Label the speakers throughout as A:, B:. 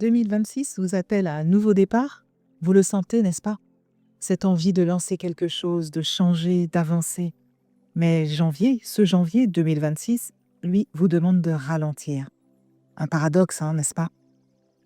A: 2026 vous appelle à un nouveau départ? Vous le sentez, n'est-ce pas? Cette envie de lancer quelque chose, de changer, d'avancer. Mais ce janvier 2026, lui, vous demande de ralentir. Un paradoxe, hein, n'est-ce pas?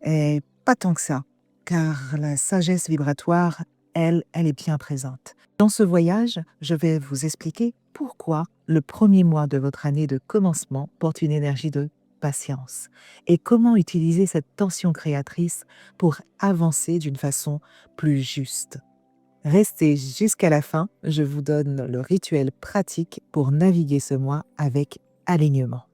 A: Et pas tant que ça, car la sagesse vibratoire, elle est bien présente. Dans ce voyage, je vais vous expliquer pourquoi le premier mois de votre année de commencement porte une énergie de patience et comment utiliser cette tension créatrice pour avancer d'une façon plus juste. Restez jusqu'à la fin, je vous donne le rituel pratique pour naviguer ce mois avec alignement.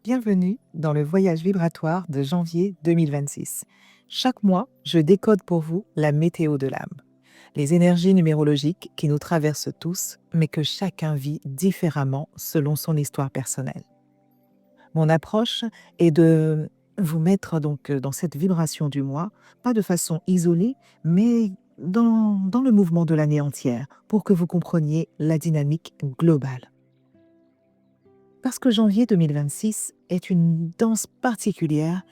A: Bienvenue dans le voyage vibratoire de janvier 2026. Chaque mois, je décode pour vous la météo de l'âme, les énergies numérologiques qui nous traversent tous, mais que chacun vit différemment selon son histoire personnelle. Mon approche est de vous mettre donc dans cette vibration du mois, pas de façon isolée, mais dans le mouvement de l'année entière, pour que vous compreniez la dynamique globale. Parce que janvier 2026 est une danse particulière,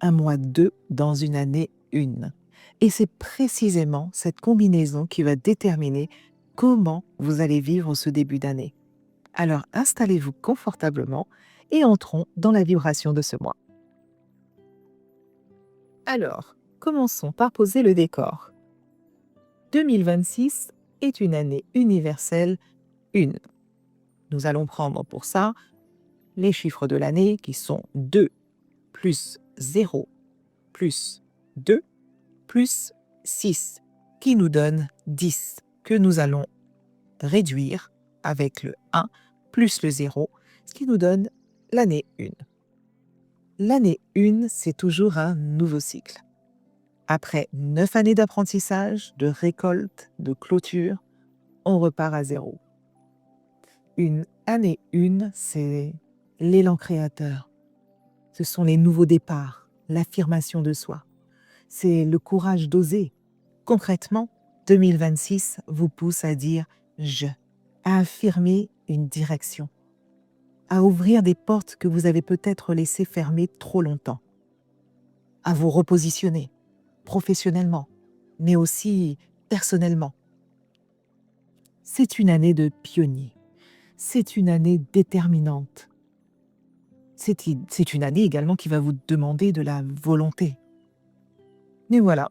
A: un mois 2 dans une année 1. Et c'est précisément cette combinaison qui va déterminer comment vous allez vivre ce début d'année. Alors installez-vous confortablement et entrons dans la vibration de ce mois. Alors, commençons par poser le décor. 2026 est une année universelle 1. Nous allons prendre pour ça les chiffres de l'année qui sont 2 plus 0 plus 2 plus 6 qui nous donne 10 que nous allons réduire avec le 1 plus le 0, ce qui nous donne l'année 1. L'année 1, c'est toujours un nouveau cycle. Après 9 années d'apprentissage, de récolte, de clôture, on repart à 0. Une année 1, c'est l'élan créateur. Ce sont les nouveaux départs, l'affirmation de soi. C'est le courage d'oser. Concrètement, 2026 vous pousse à dire « je », à affirmer une direction, à ouvrir des portes que vous avez peut-être laissées fermées trop longtemps, à vous repositionner professionnellement, mais aussi personnellement. C'est une année de pionnier. C'est une année déterminante. C'est une année également qui va vous demander de la volonté. Mais voilà,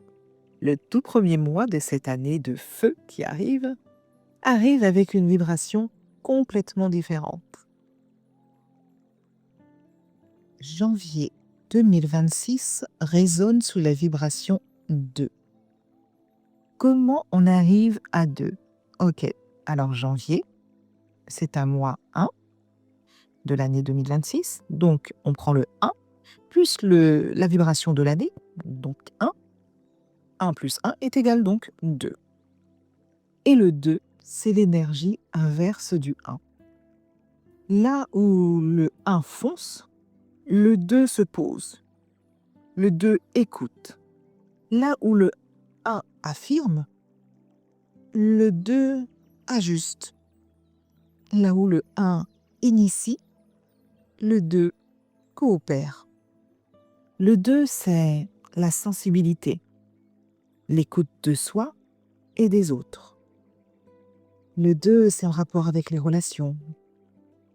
A: le tout premier mois de cette année de feu qui arrive avec une vibration complètement différente. Janvier 2026 résonne sous la vibration 2. Comment on arrive à 2? Ok, alors janvier, c'est un mois 1 de l'année 2026. Donc, on prend le 1 plus la vibration de l'année, donc 1. 1 plus 1 est égal donc 2. Et le 2, c'est l'énergie inverse du 1. Là où le 1 fonce, le 2 se pose. Le 2 écoute. Là où le 1 affirme, le 2 ajuste. Là où le 1 initie, le 2 coopère. Le 2, c'est la sensibilité, l'écoute de soi et des autres. Le 2, c'est en rapport avec les relations,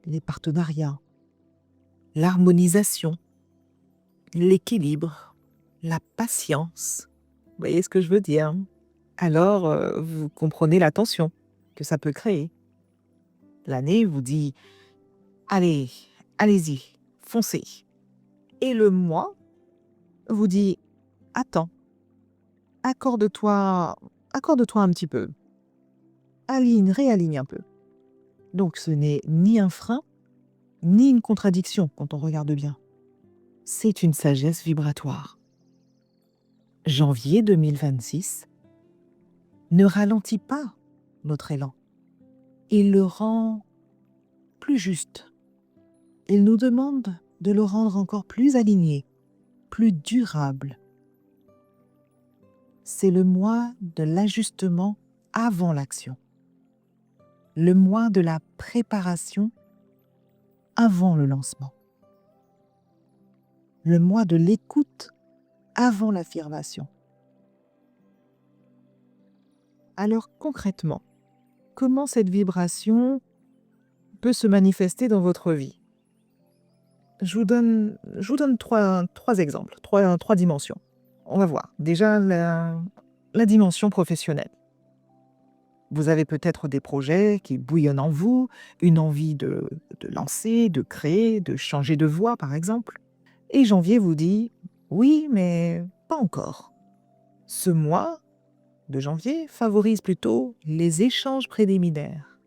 A: les partenariats, l'harmonisation, l'équilibre, la patience. Vous voyez ce que je veux dire? Alors, vous comprenez la tension que ça peut créer. L'année vous dit « Allez, allez-y, foncez ». Et le mois vous dit « Attends, accorde-toi un petit peu, réaligne un peu ». Donc ce n'est ni un frein, ni une contradiction quand on regarde bien. C'est une sagesse vibratoire. Janvier 2026 ne ralentit pas notre élan. Il le rend plus juste. Il nous demande de le rendre encore plus aligné, plus durable. C'est le mois de l'ajustement avant l'action. Le mois de la préparation avant le lancement. le mois de l'écoute avant l'affirmation. Alors concrètement, comment cette vibration peut se manifester dans votre vie? Je vous donne trois exemples, trois dimensions. On va voir. Déjà, la dimension professionnelle. Vous avez peut-être des projets qui bouillonnent en vous, une envie de lancer, de créer, de changer de voie, par exemple. Et janvier vous dit: «Oui, mais pas encore». Ce mois de janvier favorise plutôt les échanges préliminaires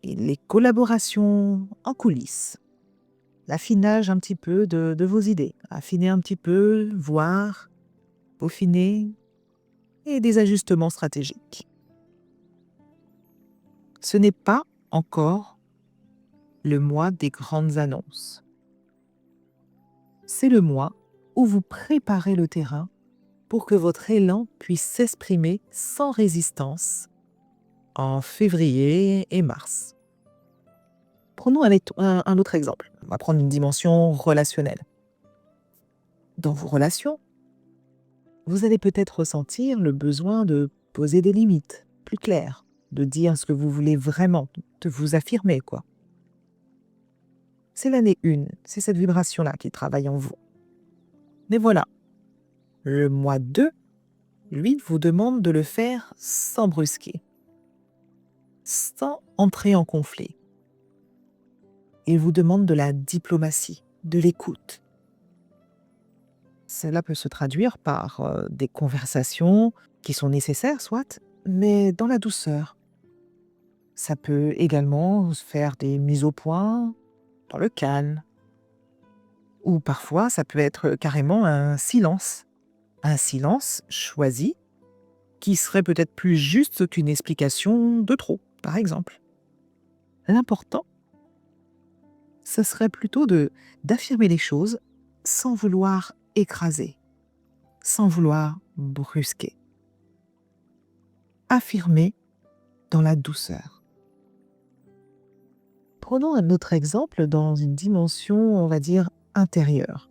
A: et les collaborations en coulisses. L'affinage un petit peu de vos idées, affiner un petit peu, voir, peaufiner et des ajustements stratégiques. Ce n'est pas encore le mois des grandes annonces. C'est le mois où vous préparez le terrain pour que votre élan puisse s'exprimer sans résistance en février et mars. Prenons un autre exemple. On va prendre une dimension relationnelle. Dans vos relations, vous allez peut-être ressentir le besoin de poser des limites plus claires, de dire ce que vous voulez vraiment, de vous affirmer, quoi. C'est l'année 1, c'est cette vibration-là qui travaille en vous. Mais voilà, le mois 2, lui, vous demande de le faire sans brusquer, sans entrer en conflit. Il vous demande de la diplomatie, de l'écoute. Cela peut se traduire par des conversations qui sont nécessaires, soit, mais dans la douceur. Ça peut également faire des mises au point dans le calme. Ou parfois, ça peut être carrément un silence choisi, qui serait peut-être plus juste qu'une explication de trop, par exemple. L'important, ce serait plutôt d'affirmer les choses sans vouloir écraser, sans vouloir brusquer. Affirmer dans la douceur. Prenons un autre exemple dans une dimension, on va dire, intérieure.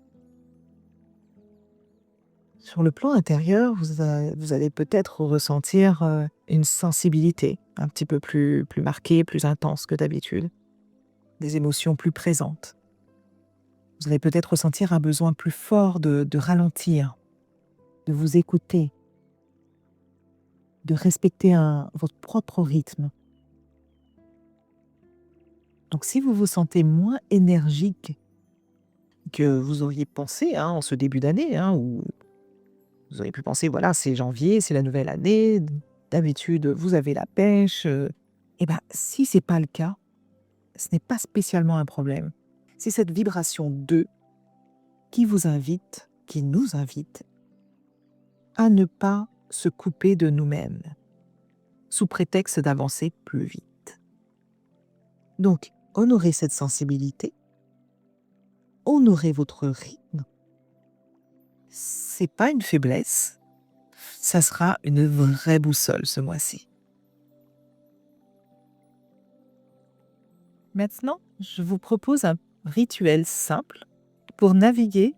A: Sur le plan intérieur, vous allez peut-être ressentir une sensibilité un petit peu plus marquée, plus intense que d'habitude. Des émotions plus présentes. Vous allez peut-être ressentir un besoin plus fort de ralentir, de vous écouter, de respecter votre propre rythme. Donc si vous vous sentez moins énergique que vous auriez pensé en ce début d'année, ou vous auriez pu penser, voilà, c'est janvier, c'est la nouvelle année, d'habitude vous avez la pêche, et bien si c'est pas le cas, ce n'est pas spécialement un problème. C'est cette vibration 2 qui vous invite, qui nous invite à ne pas se couper de nous-mêmes, sous prétexte d'avancer plus vite. Donc, honorez cette sensibilité, honorez votre rythme. C'est pas une faiblesse, ça sera une vraie boussole ce mois-ci. Maintenant, je vous propose un rituel simple pour naviguer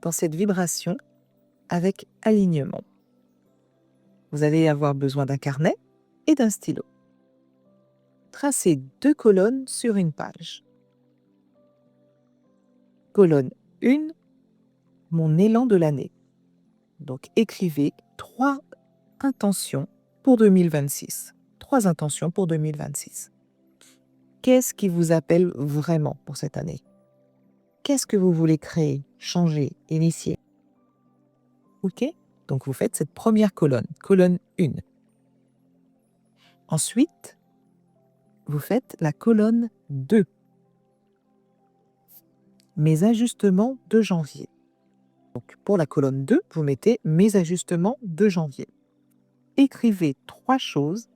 A: dans cette vibration avec alignement. Vous allez avoir besoin d'un carnet et d'un stylo. Tracez 2 colonnes sur une page. Colonne 1, mon élan de l'année. Donc écrivez 3 intentions pour 2026. 3 intentions pour 2026. Qu'est-ce qui vous appelle vraiment pour cette année? Qu'est-ce que vous voulez créer, changer, initier? Ok? Donc vous faites cette première colonne, colonne 1. Ensuite, vous faites la colonne 2. Mes ajustements de janvier. Donc pour la colonne 2, vous mettez mes ajustements de janvier. Écrivez 3 choses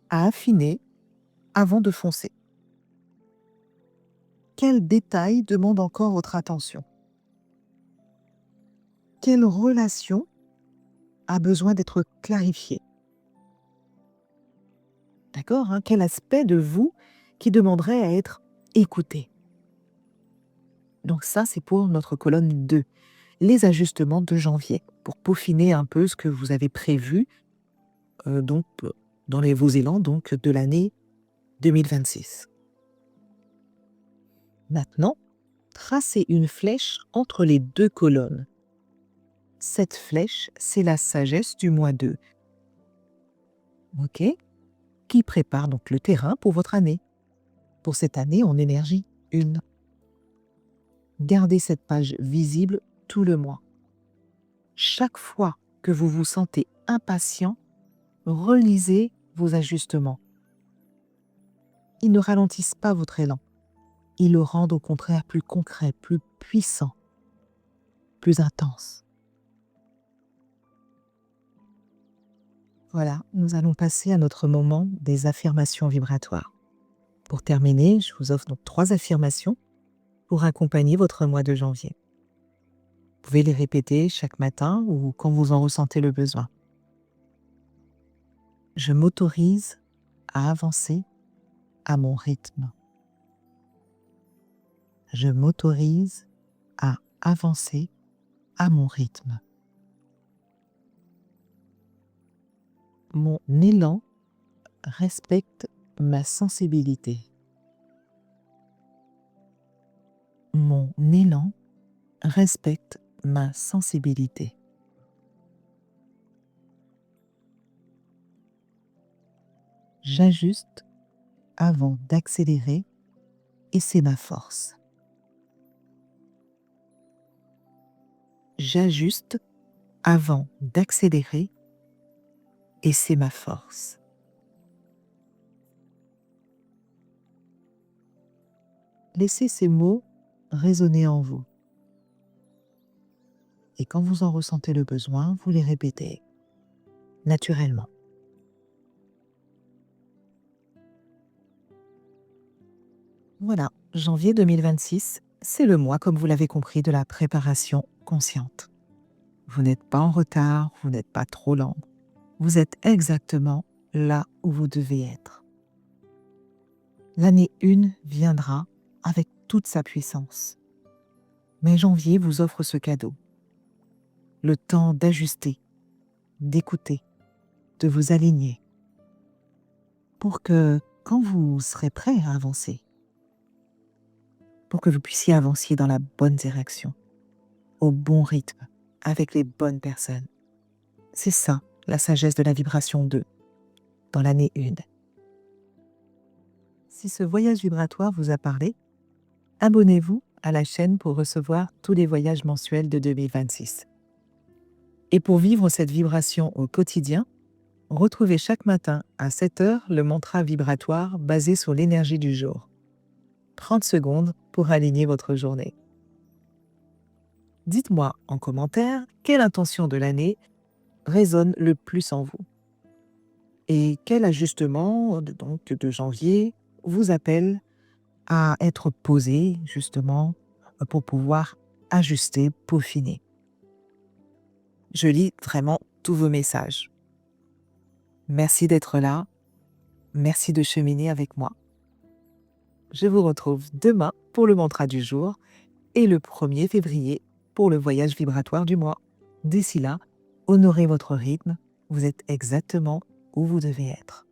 A: à affiner avant de foncer. Quel détail demande encore votre attention? Quelle relation a besoin d'être clarifiée? D'accord, quel aspect de vous qui demanderait à être écouté? Donc ça, c'est pour notre colonne 2. Les ajustements de janvier, pour peaufiner un peu ce que vous avez prévu dans vos élans de l'année 2026. Maintenant, tracez une flèche entre les 2 colonnes. Cette flèche, c'est la sagesse du mois 2. OK? Qui prépare donc le terrain pour votre année. Pour cette année en énergie 1. Gardez cette page visible tout le mois. Chaque fois que vous vous sentez impatient, relisez vos ajustements. Ils ne ralentissent pas votre élan. Ils le rendent au contraire plus concret, plus puissant, plus intense. Voilà, nous allons passer à notre moment des affirmations vibratoires. Pour terminer, je vous offre donc 3 affirmations pour accompagner votre mois de janvier. Vous pouvez les répéter chaque matin ou quand vous en ressentez le besoin. Je m'autorise à avancer à mon rythme. Je m'autorise à avancer à mon rythme. Mon élan respecte ma sensibilité. Mon élan respecte ma sensibilité. J'ajuste avant d'accélérer et c'est ma force. J'ajuste avant d'accélérer et c'est ma force. Laissez ces mots résonner en vous. Et quand vous en ressentez le besoin, vous les répétez naturellement. Voilà, janvier 2026, c'est le mois, comme vous l'avez compris, de la préparation consciente. Vous n'êtes pas en retard, vous n'êtes pas trop lent. Vous êtes exactement là où vous devez être. L'année 1 viendra avec toute sa puissance. Mais janvier vous offre ce cadeau. Le temps d'ajuster, d'écouter, de vous aligner. Pour que, quand vous serez prêt à avancer, pour que vous puissiez avancer dans la bonne direction, au bon rythme, avec les bonnes personnes. C'est ça, la sagesse de la vibration 2, dans l'année 1. Si ce voyage vibratoire vous a parlé, abonnez-vous à la chaîne pour recevoir tous les voyages mensuels de 2026. Et pour vivre cette vibration au quotidien, retrouvez chaque matin à 7h le mantra vibratoire basé sur l'énergie du jour. 30 secondes pour aligner votre journée. Dites-moi en commentaire quelle intention de l'année résonne le plus en vous et quel ajustement de janvier vous appelle à être posé justement pour pouvoir ajuster, peaufiner. Je lis vraiment tous vos messages. Merci d'être là, merci de cheminer avec moi. Je vous retrouve demain pour le mantra du jour et le 1er février pour le voyage vibratoire du mois. D'ici là, honorez votre rythme, vous êtes exactement où vous devez être.